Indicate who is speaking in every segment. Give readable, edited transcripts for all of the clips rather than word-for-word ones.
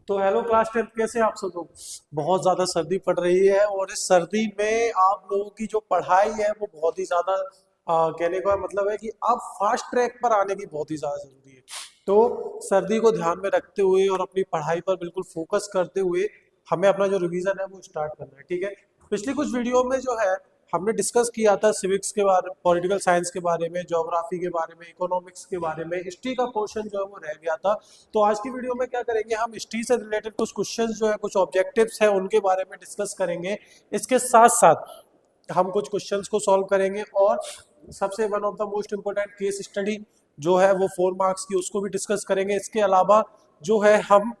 Speaker 1: तो hello class 10 कैसे आप सब लोग। बहुत ज़्यादा सर्दी पड़ रही है और इस सर्दी में आप लोगों की जो पढ़ाई है वो बहुत ही ज़्यादा कहने का मतलब है कि आप फास्ट ट्रैक पर आने की बहुत ही ज़्यादा ज़रूरी है। तो सर्दी को ध्यान में रखते हुए और अपनी पढ़ाई पर बिल्कुल फोकस करते हुए हमें अपना जो रिवीजन है वो स्टार्ट करना है, ठीक है। पिछली कुछ वीडियो में जो है हमने डिस्कस किया था सिविक्स के बारे, पॉलिटिकल साइंस के बारे में, ज्योग्राफी के बारे में, इकोनॉमिक्स के बारे में, हिस्ट्री का पोर्शन जो है वो रह गया था। तो आज की वीडियो में क्या करेंगे, हम हिस्ट्री से रिलेटेड कुछ क्वेश्चंस जो है, कुछ ऑब्जेक्टिव्स है उनके बारे में डिस्कस करेंगे। इसके साथ साथ हम कुछ क्वेश्चंस को सॉल्व करेंगे और सबसे one of the most important case study जो है वो 4 मार्क्स की, उसको भी डिस्कस करेंगे। इसके अलावा जो है हम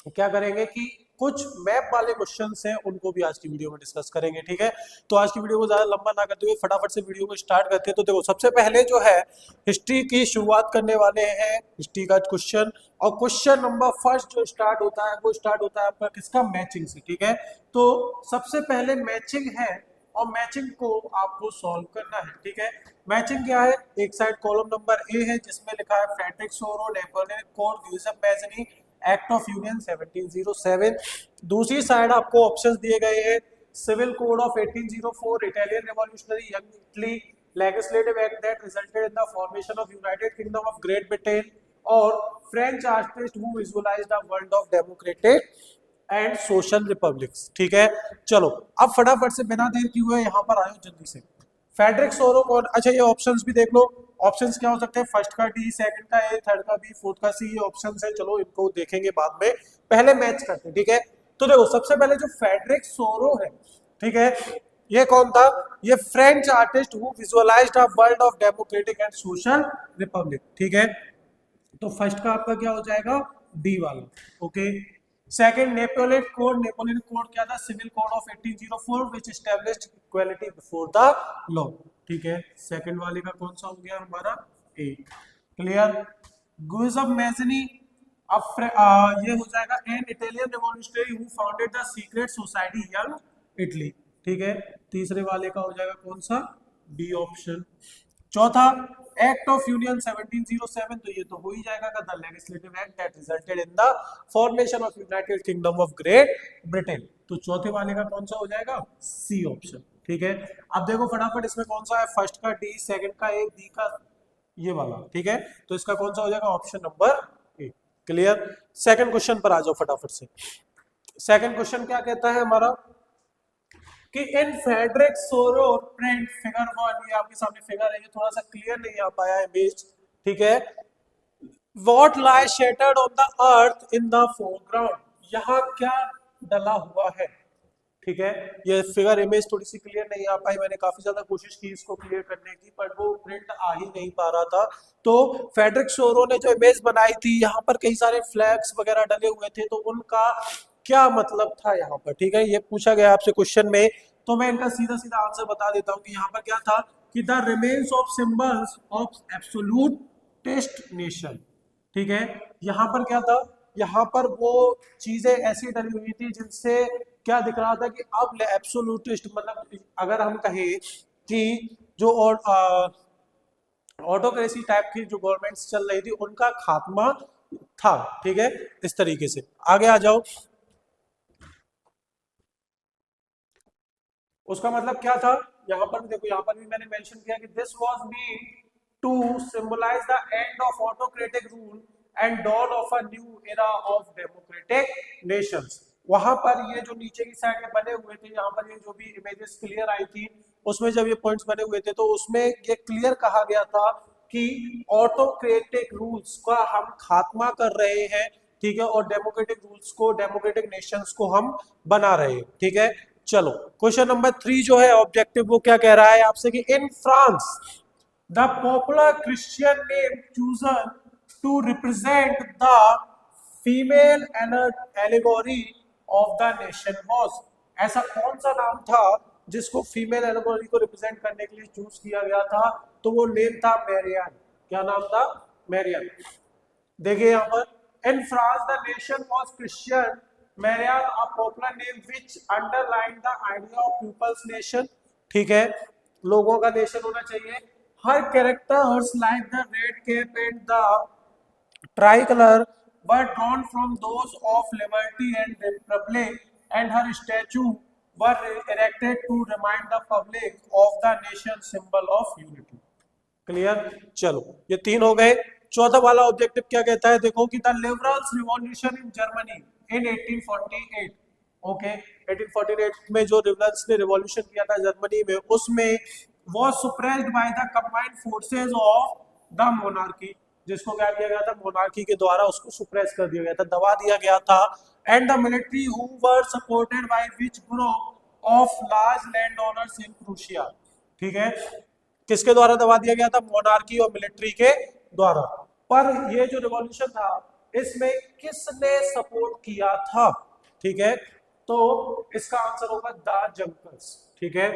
Speaker 1: क्या करेंगे कि कुछ मैप वाले क्वेश्चंस हैं उनको भी आज की वीडियो में डिस्कस करेंगे, ठीक है। तो आज की वीडियो को ज्यादा लंबा ना करते हुए फटाफट से वीडियो को स्टार्ट करते हैं। तो देखो, सबसे पहले जो है हिस्ट्री की शुरुआत करने वाले हैं, हिस्ट्री का क्वेश्चन। और क्वेश्चन नंबर फर्स्ट जो स्टार्ट होता है वो स्टार्ट होता है आपका किसका, मैचिंग से, ठीक है। तो सबसे पहले मैचिंग है और मैचिंग को आपको सॉल्व करना है, ठीक है। मैचिंग क्या है, एक साइड कॉलम नंबर ए है जिसमें लिखा है Frederick Sorrieu Napoleon code Giuseppe Mazzini act of union 1707। दूसरी साइड आपको ऑप्शंस दिए गए हैं, civil code of 1804, Italian revolutionary young Italy, legislative act that resulted in the formation of United Kingdom of Great Britain, और French artist who visualised the world of democratic and social republics, ठीक है। चलो अब फटाफट से बिना देर किए हुए यहाँ पर आयो जल्दी से। फेडरिक सोरो कौन, अच्छा ये ऑप्शंस भी देख लो। ऑप्शंस क्या हो सकते हैं, फर्स्ट का डी, सेकंड का ए, थर्ड का बी, फोर्थ का सी, ये ऑप्शंस है। चलो इनको देखेंगे बाद में, पहले मैच करते हैं, ठीक है। तो देखो सबसे पहले जो फेडरिक सोरो है, ठीक है, ये कौन था, ये French artist who visualised a world of democratic and social Republic, ठीक है। तो फर्स्ट का आपका क्या हो जाएगा, डी वाला, ओके। सेकंड नेपोलियन कोड क्या था, civil code of 1804 which established equality before the law, ठीक है। सेकंड वाले का कौन सा हो गया हमारा, ए, क्लियर। गुइज़म मैज़नी, अब ये हो जाएगा an Italian revolutionary who founded the secret society young Italy, ठीक है। तीसरे वाले का हो जाएगा कौन सा, बी ऑप्शन। चौथा, एक्ट ऑफ यूनियन 1707, तो ये तो हो ही जाएगा the legislative act that resulted in the formation of United Kingdom of Great Britain, तो चौथे वाले का कौन सा हो जाएगा, सी ऑप्शन, ठीक है। अब देखो फटाफट इसमें कौन सा है, फर्स्ट का डी, सेकंड का ए, बी का ये वाला, ठीक है। तो इसका कौन सा हो जाएगा, option number A, clear. Second question पर आ जाओ फटाफट से। सेकंड क्वेश्चन क्या कहता है हमारा कि इन फेडरिक सोरो प्रिंट फिगर 1, ये आपके सामने फिगर है, ये थोड़ा सा क्लियर नहीं आ पाया है इमेज, ठीक है। What lie shattered on the earth in the foreground, यहाँ क्या डला हुआ है, ठीक है। ये फिगर इमेज थोड़ी सी क्लियर नहीं आ पाई, मैंने काफी ज्यादा कोशिश की इसको क्लियर करने की, पर वो प्रिंट आ ही नहीं पा रहा था। तो फेडरिक सोरो ने जो इमेज बनाई थी, यहाँ पर कई सारे फ्लैग्स वगैरह डले हुए थे, तो उनका क्या मतलब था यहाँ पर, ठीक है। ये पूछा गया आपसे क्वेश्चन में, तो मैं इनका सीधा सीधा आंसर बता देता हूँ कि यहाँ पर क्या था कि the remains of symbols of absolutist nation, ठीक है। यहाँ पर क्या था, यहाँ पर वो चीजें ऐसी डली हुई थी जिनसे क्या दिख रहा था कि अब एब्सोल्यूटिस्ट, मतलब अगर हम कहें कि जो ऑटोक्रेसी टाइप की जो गवर्नमेंट्स चल रही थी उनका खात्मा था, ठीक है। इस तरीके से आगे आ जाओ। उसका मतलब क्या था, यहाँ पर भी देखो, यहाँ पर भी मैंने मेंशन किया कि this was mean to symbolize the end of autocratic rule and dawn of a new era of democratic nations. वहां पर ये जो नीचे की साइड में बने हुए थे, यहाँ पर ये जो भी इमेजेस क्लियर आई थी, उसमें जब ये पॉइंट्स बने हुए थे तो उसमें ये क्लियर कहा गया था कि ऑटोक्रेटिक रूल्स का हम खात्मा कर रहे हैं, ठीक है, और डेमोक्रेटिक रूल्स को, डेमोक्रेटिक नेशंस को हम बना रहे हैं, ठीक है। चलो क्वेश्चन नंबर 3 जो है ऑब्जेक्टिव, वो क्या कह रहा है आपसे कि in France the popular Christian name chosen to represent the female allegory of the nation was, ऐसा कौन सा नाम था जिसको फीमेल एलेगोरी को रिप्रेजेंट करने के लिए चूज किया गया था, तो वो नेम था मैरियन। क्या नाम था, मैरियन। देखिए यहाँ पर in France the nation was Christian, Marianne a popular name which underline the idea of people's nation, ठीक है, लोगों का नेशन होना चाहिए। Her characters like the red cap and the tricolour were drawn from those of Liberty and Republic, and her statue were erected to remind the public of the nation symbol of unity. Clear? चलो ये तीन हो गए। चौथा वाला objective क्या कहता है, देखो कि the liberals revolution in Germany in 1848। Okay, 1848 में जो लिबरल्स ने रिवॉल्यूशन किया था जर्मनी में, उसमें was suppressed by the combined forces of the monarchy, जिसको क्या किया गया था, मोनार्की के द्वारा उसको सुप्रेस कर दिया गया था, दबा दिया गया था। And the military who were supported by which group of large land owners in Prussia. ठीक है, किसके द्वारा दबा दिया गया था, मोनार्की और मिलिट्री के द्वारा। पर ये जो रिवॉल्यूशन था इसमें किसने सपोर्ट किया था? ठीक है, तो इसका आंसर होगा द जंकर्स। ठीक है,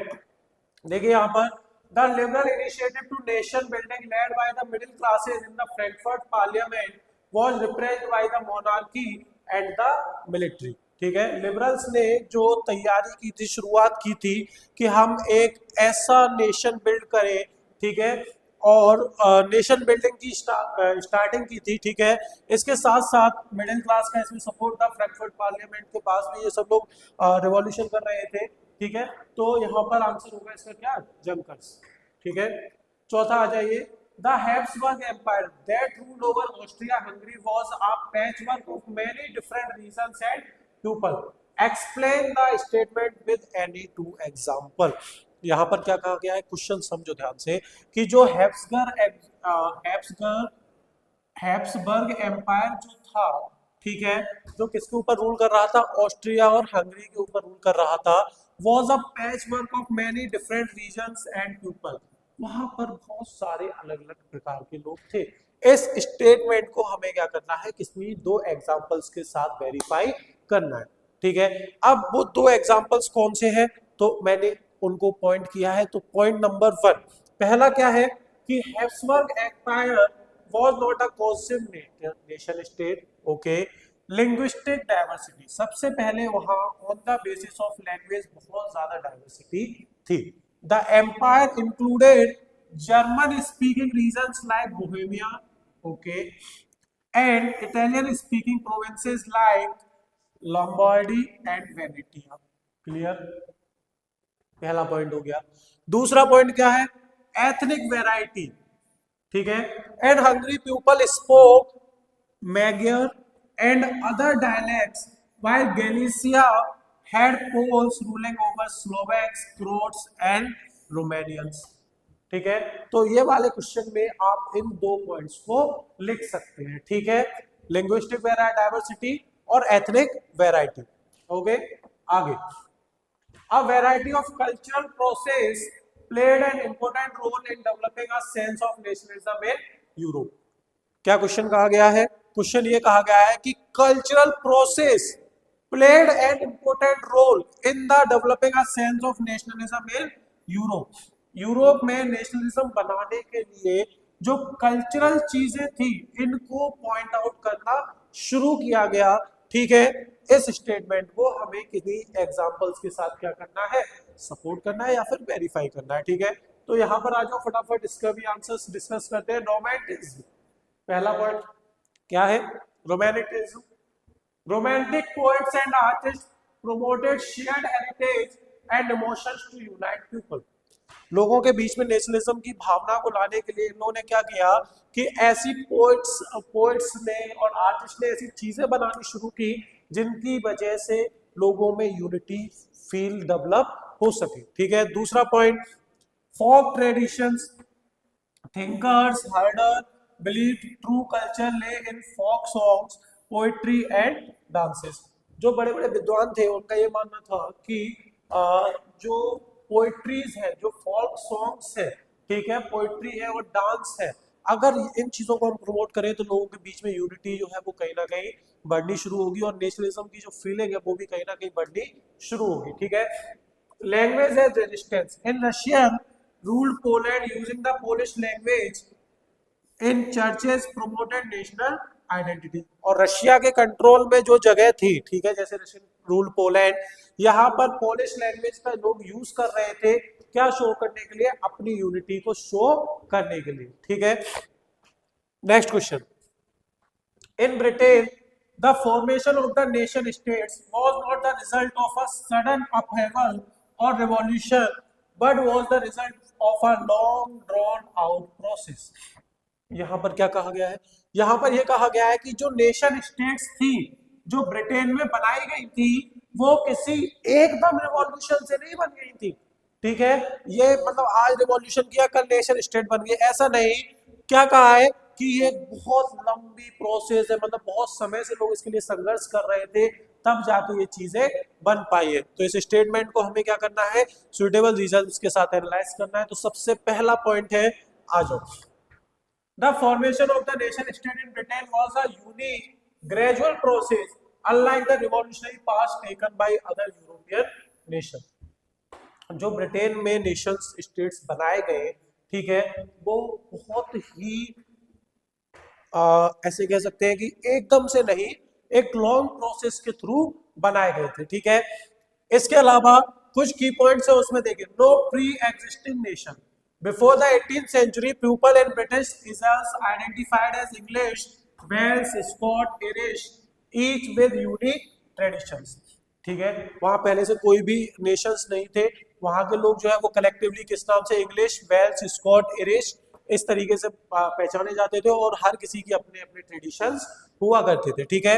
Speaker 1: देखिए यहाँ पर the liberal initiative to nation building led by the middle classes in the Frankfurt parliament was repressed by the monarchy and the military. ठीक है, लिबरल्स ने जो तैयारी की थी, शुरुआत की थी कि हम एक ऐसा नेशन बिल्ड करें, ठीक है, और नेशन बिल्डिंग की स्टार्टिंग की थी। ठीक है, इसके साथ साथ मिडिल क्लास का इसमें सपोर्ट था, फ्रैंकफर्ट पार्लियामेंट के पास भी ये सब लोग रिवॉल्यूशन कर रहे थे। ठीक है, तो यहाँ पर आंसर होगा इसका क्या, जंकर्स। ठीक है, चौथा आ जाइए, the Habsburg empire that ruled over Austria Hungary was a patchwork of many different regions and people. Explain the statement with any two example. यहाँ पर क्या कहा गया है, क्वेश्चन समझो ध्यान से कि जो हैब्सबर्ग एम्पायर जो था, ठीक है, जो किसके ऊपर रूल कर रहा था, ऑस्ट्रिया और हंगरी के ऊपर रूल कर रहा था, was a patchwork of many different regions and people. वहां पर बहुत सारे अलग अलग प्रकार के लोग थे। इस स्टेटमेंट को हमें क्या करना है, किसी दो एग्जांपल्स के साथ वेरीफाई करना है। ठीक है, अब वो दो एग्जांपल्स कौन से हैं, तो मैंने उनको पॉइंट किया है। तो पॉइंट नंबर 1 पहला क्या है कि Habsburg empire was not a cohesive nation state. Okay, linguistic diversity, सबसे पहले वहां on the basis of language बहुत ज्यादा डाइवर्सिटी थी। The empire included German speaking regions like Bohemia, okay, and Italian speaking provinces like Lombardy and Venetia. Clear, पहला point हो गया। दूसरा पॉइंट क्या है, एथनिक वैरायटी। ठीक है, and Hungary people spoke Magyar and other dialects while Galicia had Poles ruling over Slovaks, Croats and Romanians. ठीक है, तो ये वाले क्वेश्चन में आप इन दो पॉइंट्स को लिख सकते हैं। ठीक है, लिंग्विस्टिक डाइवर्सिटी और एथनिक वैरायटी। ओके, आगे, a variety of cultural process played an important role in developing a sense of nationalism in Europe। क्या क्वेश्चन कहा गया है, क्वेश्चन ये कहा गया है कि cultural process played an important role in the developing a sense of nationalism in Europe. Europe में नेशनलिज्म बनाने के लिए जो कल्चरल चीजें थी, इनको पॉइंट आउट करना शुरू किया गया। ठीक है, इस स्टेटमेंट को हमें किसी एग्जांपल्स के साथ क्या करना है, सपोर्ट करना है या फिर वेरीफाई करना है। ठीक है, तो यहां पर आ जाओ, फटाफट इसका भी आंसर्स डिस्कस करते हैं। रोमांटिज्म, पहला पॉइंट क्या है, romanticism. Romantic poets and artist promoted shared heritage and emotions to unite people. लोगों के बीच में नेशनलिज्म की भावना को लाने के लिए इन्होंने क्या किया कि ऐसी पोएट्स ने और आर्टिस्ट ने ऐसी चीजें बनानी शुरू की जिनकी वजह से लोगों में यूनिटी फील डेवलप हो सके। ठीक है, दूसरा point, folk traditions, thinkers Herder believe true culture lay in folk songs, poetry and dances. जो बड़े बड़े विद्वान थे उनका ये मानना था कि जो पोएट्रीज है, जो फोक सॉन्ग्स है, ठीक है, पोएट्री है और डांस है, अगर इन चीजों को हम प्रमोट करें तो लोगों के बीच में यूनिटी जो है वो कहीं ना कहीं बढ़नी शुरू होगी और नेशनलिज्म की जो फीलिंग है वो भी कहीं ना कहीं बढ़नी शुरू होगी। ठीक है, language as resistance, in Russian ruled Poland using the Polish language in churches promoted national identity. और रशिया के कंट्रोल में जो जगह थी, ठीक है, जैसे रशियन रूल पोलैंड, यहाँ पर पोलिश लैंग्वेज का लोग यूज कर रहे थे, क्या शो करने के लिए, अपनी यूनिटी को शो करने के लिए। ठीक है, next question, in Britain The formation of the nation states was not the result of a sudden upheaval or revolution, but was the result of a long drawn out process. यहाँ पर क्या कहा गया है? यहाँ पर यह कहा गया है कि जो नेशन स्टेट्स थी, जो ब्रिटेन में बनाई गई थी, वो किसी एकदम रिवॉल्यूशन से नहीं बन गई थी। ठीक है, ये मतलब आज रिवॉल्यूशन किया कल नेशन स्टेट बन गए, ऐसा नहीं। क्या कहा है कि ये बहुत लंबी प्रोसेस है, मतलब बहुत समय से लोग इसके लिए संघर्ष कर रहे थे, तब जाके ये चीजें बन पाई है। तो इस स्टेटमेंट को हमें क्या करना है? सुटेबल रीजंस के साथ एनालाइज करना है। तो सबसे पहला पॉइंट है, आ जाओ, The formation of the nation state in Britain was a unique, gradual process, unlike the revolutionary path taken by other European nations. जो ब्रिटेन में नेशन स्टेट्स बनाए गए, ठीक है, वो बहुत ही ऐसे कह सकते हैं कि एकदम से नहीं, एक लॉन्ग प्रोसेस के थ्रू बनाए गए थे। ठीक है, इसके अलावा कुछ की पॉइंट्स है उसमें देखिए, no pre existing nation before the 18th century, people in British Isles identified as English, Wales, Scot, Irish, each with unique traditions. ठीक है, वहां पहले से कोई भी नेशंस नहीं थे, वहां के लोग जो है वो कलेक्टिवली किस नाम से? इंग्लिश, वेल्स, स्कॉट, इरिश, इस तरीके से पहचाने जाते थे, और हर किसी की अपने अपने ट्रेडिशंस हुआ करते थे। ठीक है,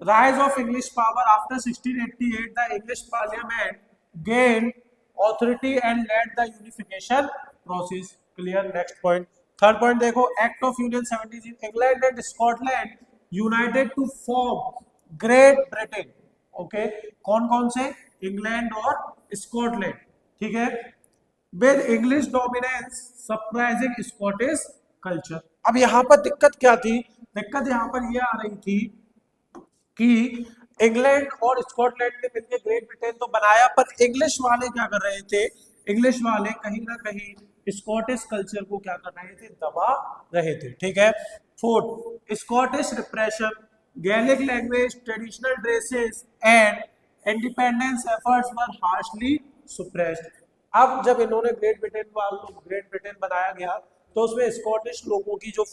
Speaker 1: rise of English power after 1688, the English parliament gain authority and led the unification process. Clear. Next point, third point देखो, act of union 17, England and Scotland united to form Great Britain. Okay, कौन कौन से? England और Scotland. ठीक है, with English dominance surprising Scottish culture. अब यहां पर दिक्कत क्या थी? दिक्कत यहां पर यह आ रही थी कि इंग्लैंड और स्कॉटलैंड ने मिलकर ग्रेट ब्रिटेन तो बनाया, पर इंग्लिश वाले क्या कर रहे थे? इंग्लिश वाले कहीं ना कहीं स्कॉटिश कल्चर को क्या कर रहे थे? दबा रहे थे। ठीक है, fourth, Scottish repression, Gaelic language, traditional dresses and independence efforts were harshly suppressed. अब जब इन्होंने ग्रेट ब्रिटेन बनाया गया, तो उसमें स्कॉटिश लोगों की जो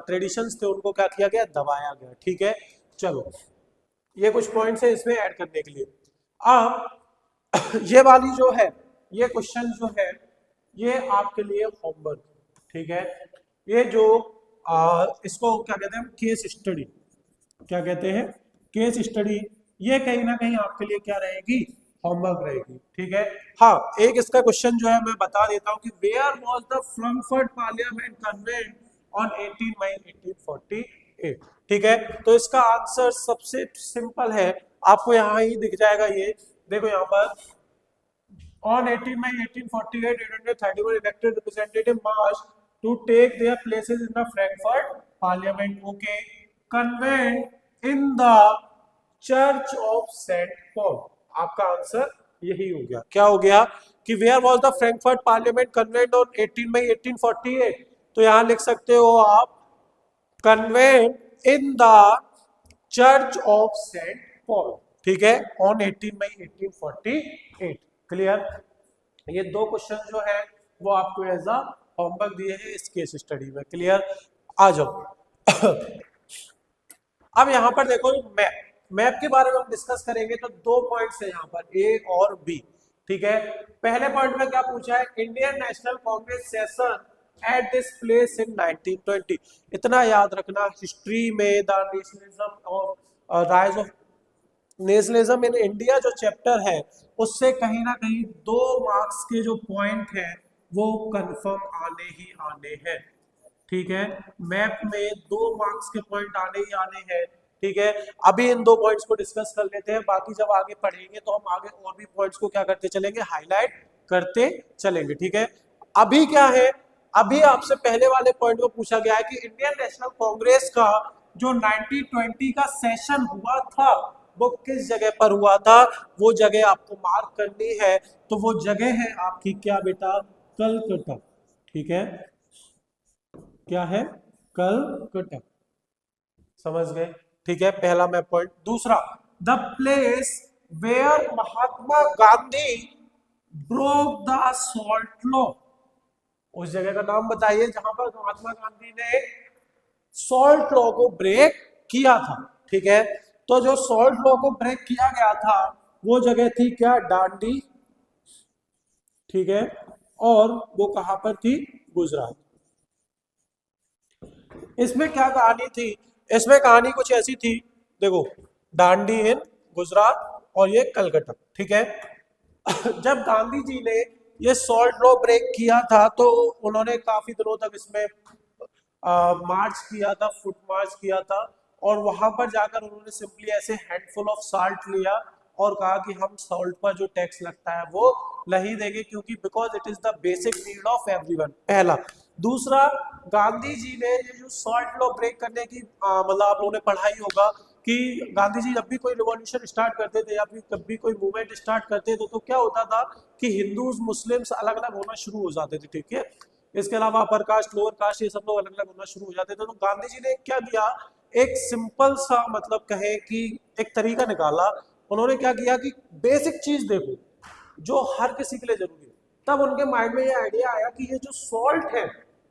Speaker 1: ट्रेडिशंस थे उनको क्या किया गया? दबाया गया। ठीक है, चलो, ये कुछ पॉइंट्स है इसमें ऐड करने के लिए। अब ये वाली जो है, ये क्वेश्चन जो है, ये आपके लिए होमवर्क। ठीक है, ये जो इसको क्या कहते हैं? Case study. क्या कहते हैं? Case study. ये कहीं ना कहीं आपके लिए क्या रहेगी? होमवर्क रहेगी। ठीक है, हाँ, एक इसका क्वेश्चन जो है मैं बता देता हूँ कि where was the Frankfurt parliament convened on 18 मई 1848। ठीक है, तो इसका आंसर सबसे सिंपल है, आपको यहाँ ही दिख जाएगा। ये देखो यहाँ पर, on 18 May 1848, 831 elected representative marched to take their places in the Frankfurt Parliament. Okay, convened in the Church of St. Paul. आपका आंसर यही हो गया। क्या हो गया? कि where was the Frankfurt Parliament convened on 18 May 1848? तो यहां लिख सकते हो आप convened in the Church of St. Paul। ठीक है, on 18 May 1848। क्लियर। ये दो क्वेश्चन जो है वो आपको एज अ होमवर्क दिए हैं इस केस स्टडी में। क्लियर, आ जाओ। अब यहां पर देखो, मैप के बारे में हम डिस्कस करेंगे, तो दो पॉइंट्स है यहाँ पर, ए और बी। ठीक है, पहले पॉइंट में क्या पूछा है? Indian national Congress session at this place in 1920। इतना याद रखना, हिस्ट्री में द नेशनलिज्म और rise of nationalism in India जो चैप्टर है, उससे कहीं ना कहीं 2 मार्क्स के जो पॉइंट है वो कंफर्म आने ही आने हैं। ठीक है, मैप में 2 मार्क्स के पॉइंट आने ही आने हैं। ठीक है, अभी इन 2 पॉइंट्स को डिस्कस कर लेते हैं, बाकी जब आगे पढ़ेंगे तो हम आगे और भी पॉइंट्स को क्या करते चलेंगे? हाईलाइट करते चलेंगे। ठीक है, अभी क्या है? अभी आपसे पहले वाले पॉइंट में पूछा गया है कि इंडियन नेशनल कांग्रेस का जो 1920 का सेशन हुआ था वो किस जगह पर हुआ था? वो जगह आपको मार्क करनी है। तो वो जगह है आपकी क्या बेटा? कलकत्ता। ठीक है, क्या है? कलकत्ता। समझ गए? ठीक है, पहला मैं पॉइंट। दूसरा, the place where Mahatma Gandhi broke the salt law. उस जगह का नाम बताइए जहां पर महात्मा गांधी ने सॉल्ट लॉ को ब्रेक किया था। ठीक है। तो जो सॉल्ट लॉ को ब्रेक किया गया था वो जगह थी क्या, डांडी, ठीक है। और वो कहां पर थी, गुजरात। इसमें क्या कहानी थी, इसमें कहानी कुछ ऐसी थी, देखो, दांडी इन गुजरात और ये कलकत्ता, ठीक है। जब गांधी जी ने ये सॉल्ट लॉ ब्रेक किया था तो उन्होंने काफी दिनों तक इसमें मार्च किया था, फुट मार्च किया था। और वहां पर जाकर उन्होंने सिंपली ऐसे हैंडफुल ऑफ साल्ट लिया और कहा कि हम सॉल्ट पर जो टैक्स लगता है वो नहीं देंगे, क्योंकि because it is the basic need of everyone, पहला। दूसरा, गांधी जी ने ये जो सॉल्ट लॉ ब्रेक करने की मतलब आप लोगों ने पढ़ा ही होगा कि गांधी जी जब भी कोई रिवॉल्यूशन स्टार्ट करते थे या फिर कभी कोई मूवमेंट स्टार्ट करते थे तो क्या होता था कि हिंदूज मुस्लिम्स अलग अलग होना शुरू हो जाते थे, ठीक है। इसके अलावा अपर कास्ट लोअर कास्ट ये सब लोग अलग अलग होना शुरू हो जाते थे। तो गांधी जी ने क्या किया, एक सिंपल सा मतलब कहे कि एक तरीका निकाला। उन्होंने क्या किया कि बेसिक चीज देखो जो हर किसी के लिए जरूरी है। तब उनके माइंड में ये आइडिया आया कि ये जो सॉल्ट है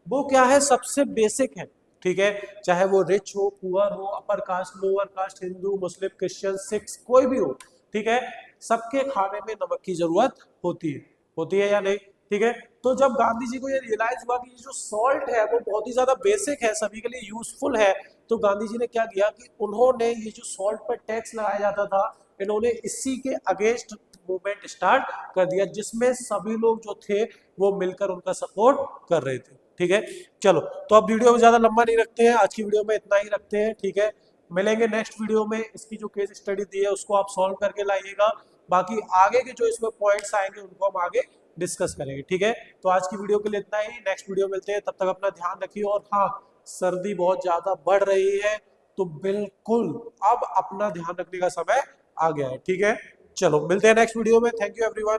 Speaker 1: वो क्या है, सबसे बेसिक है, ठीक है। चाहे वो रिच हो, पुअर हो, upper caste, lower caste, Hindu, Muslim, Christian, Sikh, कोई भी हो, ठीक है। सबके खाने में नमक की जरूरत होती है या नहीं, ठीक है। तो जब गांधी जी को ये रियलाइज हुआ कि ये जो सॉल्ट है वो बहुत ही ज्यादा बेसिक है, सभी के लिए यूजफुल है, तो गांधी जी ने क्या किया कि उन्होंने ये जो सॉल्ट पर टैक्स लगाया जाता था, इन्होंने इसी के अगेंस्ट मूवमेंट स्टार्ट कर दिया, जिसमें सभी लोग जो थे वो मिलकर उनका सपोर्ट कर रहे थे, ठीक है। चलो, तो अब वीडियो को ज्यादा लंबा नहीं रखते हैं, आज की वीडियो में इतना ही रखते हैं, ठीक है। मिलेंगे नेक्स्ट वीडियो में, इसकी जो केस स्टडी दी है उसको आप सॉल्व करके लाइएगा। बाकी आगे के जो इसमें पॉइंट्स आएंगे उनको हम आगे डिस्कस करेंगे, ठीक है। तो आज की वीडियो के लिए इतना ही, नेक्स्ट वीडियो मिलते हैं, तब तक अपना ध्यान रखिए। और हाँ, सर्दी बहुत ज्यादा बढ़ रही है तो बिल्कुल अब अपना ध्यान रखने का समय आ गया है, ठीक है। चलो, मिलते हैं नेक्स्ट वीडियो में। Thank you everyone.